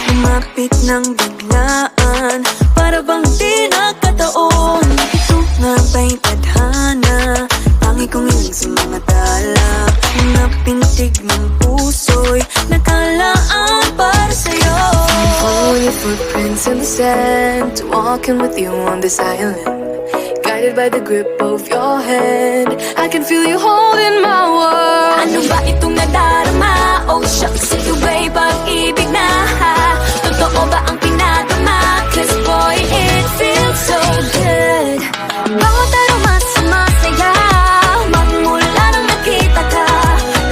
lumapit ng biglaan, para bang di nagkataon. Ito nga ba'y tadhana, tangi kong hiling sa mga tala. Mga pintig ng puso'y nakalaan para sa'yo. Follow your footprints in the sand, walking with you on this island, guided by the grip of your hand. I can feel you holding my world. Ano ba itong nadarama? Oh shucks, ito ba'y pag-ibig na? Totoo ba ang pinadama? Cause boy, it feels so good. Bawat aroma sumasaya, magmula nang nakita ka.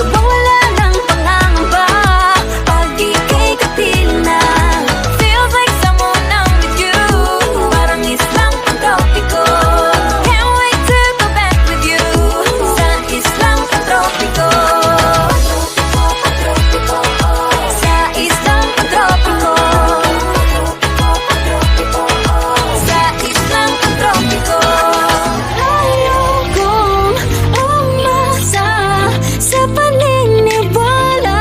Nawawala ng pangangamba, pag ika'y kapiling na. Feels like someone I'm with you, parang islang pagkapiko. Can't wait to go back with you, sa islang pagtropiko. Sa islang pagtropiko. Sa islang pagtropiko. Ayokong umasa sa paniniwala.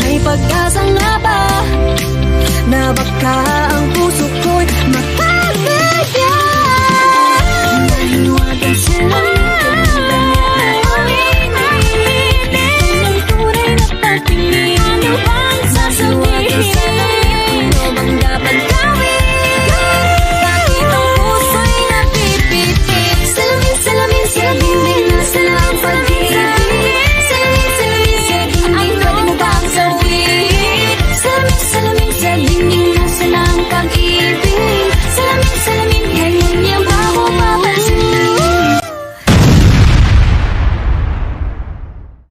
May pag-asa nga ba na baka ang puso ko